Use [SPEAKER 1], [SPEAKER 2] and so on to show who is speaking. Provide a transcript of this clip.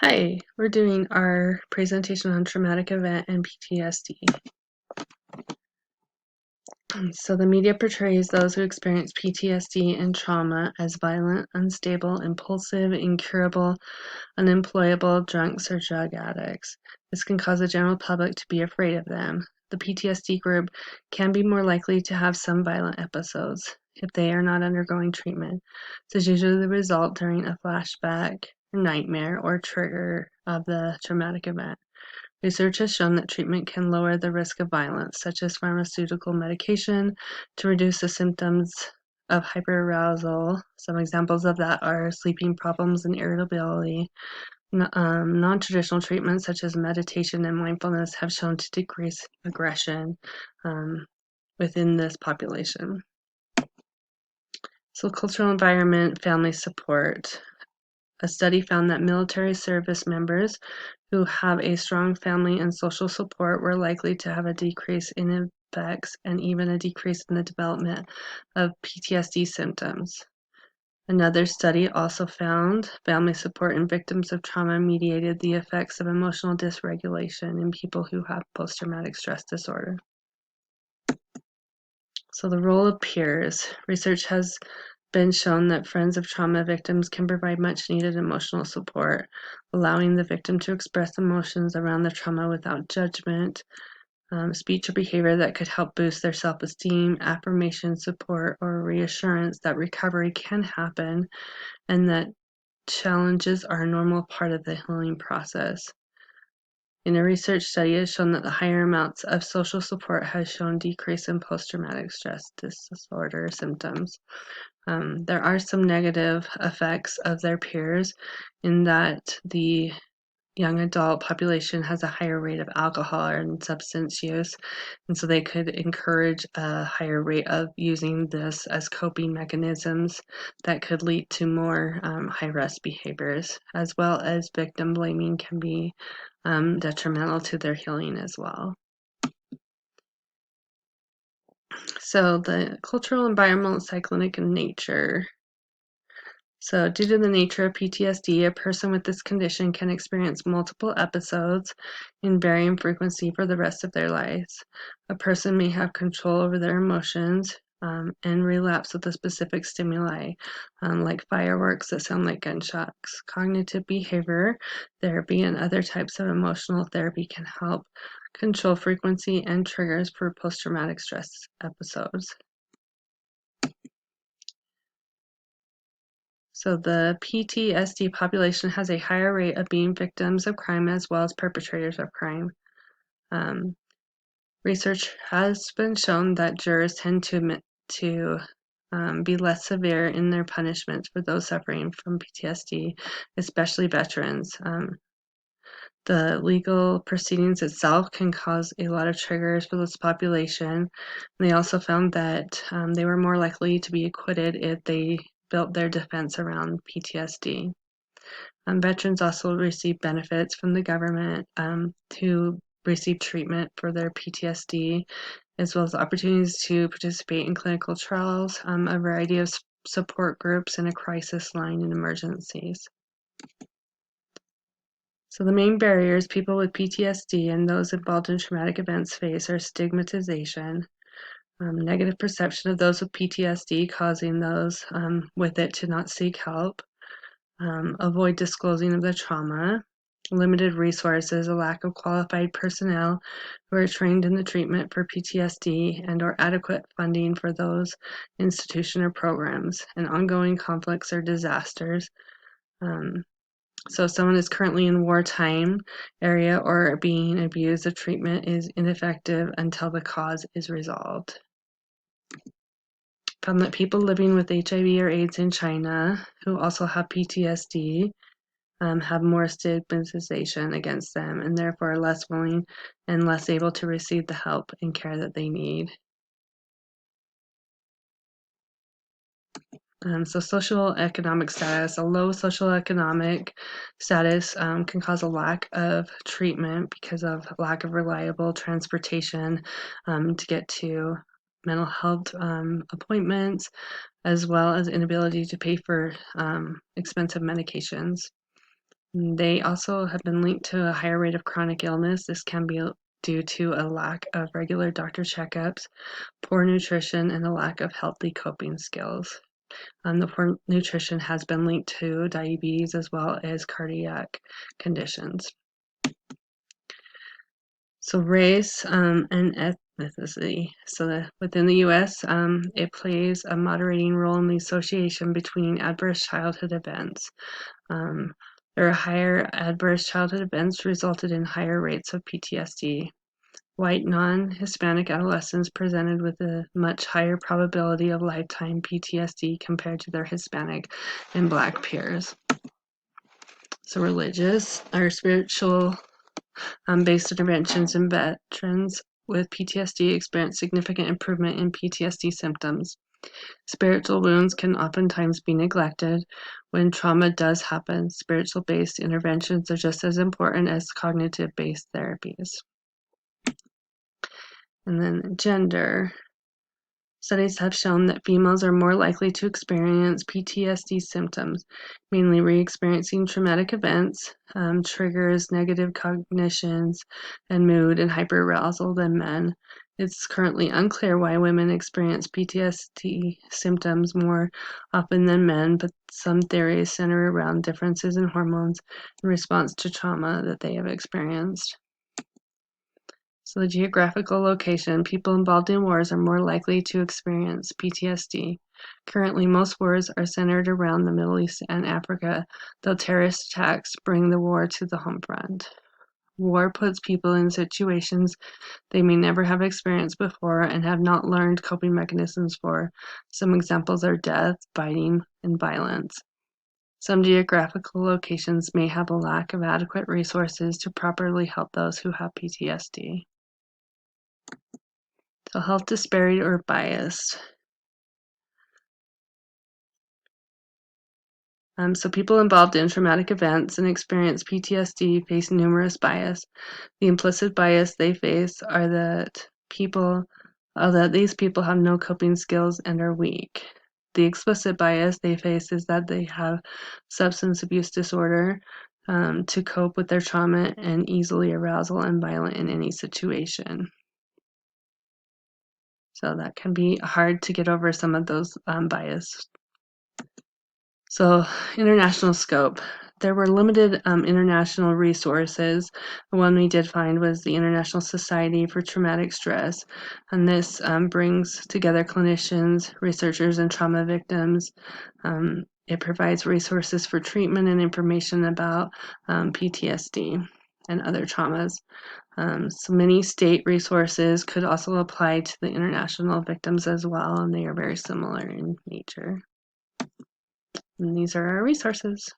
[SPEAKER 1] Hi, we're doing our presentation on traumatic event and PTSD. So the media portrays those who experience PTSD and trauma as violent, unstable, impulsive, incurable, unemployable, drunks, or drug addicts. This can cause the general public to be afraid of them. The PTSD group can be more likely to have some violent episodes if they are not undergoing treatment. This is usually the result during a flashback, nightmare, or trigger of the traumatic event. Research has shown that treatment can lower the risk of violence, such as pharmaceutical medication, to reduce the symptoms of hyperarousal. Some examples of that are sleeping problems and irritability. Non-traditional treatments such as meditation and mindfulness have shown to decrease aggression within this population. So cultural environment, family support. A study found that military service members who have a strong family and social support were likely to have a decrease in effects and even a decrease in the development of PTSD symptoms. Another study also found family support in victims of trauma mediated the effects of emotional dysregulation in people who have post-traumatic stress disorder. So the role of peers. Research has been shown that friends of trauma victims can provide much needed emotional support, allowing the victim to express emotions around the trauma without judgment, speech or behavior that could help boost their self-esteem, affirmation, support, or reassurance that recovery can happen and that challenges are a normal part of the healing process. In a research study, it has shown that the higher amounts of social support has shown decrease in post-traumatic stress disorder symptoms. There are some negative effects of their peers in that the young adult population has a higher rate of alcohol and substance use, and so they could encourage a higher rate of using this as coping mechanisms that could lead to more high-risk behaviors, as well as victim blaming can be detrimental to their healing as well. So the cultural, environmental, cyclonic, and nature. So due to the nature of PTSD, a person with this condition can experience multiple episodes in varying frequency for the rest of their lives. A person may have control over their emotions and relapse with a specific stimuli, like fireworks that sound like gunshots. Cognitive behavior therapy and other types of emotional therapy can help control frequency and triggers for post-traumatic stress episodes. So the PTSD population has a higher rate of being victims of crime as well as perpetrators of crime. Research has been shown that jurors tend to admit to be less severe in their punishments for those suffering from PTSD, especially veterans. The legal proceedings itself can cause a lot of triggers for this population. They also found that they were more likely to be acquitted if they built their defense around PTSD. Veterans also receive benefits from the government to receive treatment for their PTSD, as well as opportunities to participate in clinical trials, a variety of support groups, and a crisis line in emergencies. So the main barriers people with PTSD and those involved in traumatic events face are stigmatization, negative perception of those with PTSD causing those with it to not seek help, avoid disclosing of the trauma, limited resources, a lack of qualified personnel who are trained in the treatment for PTSD, and or adequate funding for those institution or programs, and ongoing conflicts or disasters. So if someone is currently in wartime area or being abused, the treatment is ineffective until the cause is resolved. Found that people living with HIV or AIDS in China who also have PTSD have more stigmatization against them and therefore are less willing and less able to receive the help and care that they need. So social economic status, a low social economic status can cause a lack of treatment because of lack of reliable transportation to get to mental health appointments, as well as inability to pay for expensive medications. They also have been linked to a higher rate of chronic illness. This can be due to a lack of regular doctor checkups, poor nutrition, and a lack of healthy coping skills. The poor nutrition has been linked to diabetes as well as cardiac conditions. So race and ethnicity. So within the U.S., it plays a moderating role in the association between adverse childhood events. There are higher adverse childhood events resulted in higher rates of PTSD. White non-Hispanic adolescents presented with a much higher probability of lifetime PTSD compared to their Hispanic and Black peers. So religious or spiritual based interventions in veterans with PTSD experience significant improvement in PTSD symptoms. Spiritual wounds can oftentimes be neglected. When trauma does happen, spiritual-based interventions are just as important as cognitive-based therapies. And then gender. Studies have shown that females are more likely to experience PTSD symptoms, mainly re-experiencing traumatic events, triggers negative cognitions and mood and hyperarousal than men. It's currently unclear why women experience PTSD symptoms more often than men, but some theories center around differences in hormones in response to trauma that they have experienced. So the geographical location, people involved in wars are more likely to experience PTSD. Currently, most wars are centered around the Middle East and Africa, though terrorist attacks bring the war to the home front. War puts people in situations they may never have experienced before and have not learned coping mechanisms for. Some examples are death, fighting, and violence. Some geographical locations may have a lack of adequate resources to properly help those who have PTSD. So health disparity or bias. So people involved in traumatic events and experience PTSD face numerous bias. The implicit bias they face are that these people have no coping skills and are weak. The explicit bias they face is that they have substance abuse disorder to cope with their trauma and easily arousal and violent in any situation. So that can be hard to get over some of those bias. So international scope. There were limited international resources. The one we did find was the International Society for Traumatic Stress, and this brings together clinicians, researchers, and trauma victims. It provides resources for treatment and information about PTSD and other traumas. So many state resources could also apply to the international victims as well, and they are very similar in nature. And these are our resources.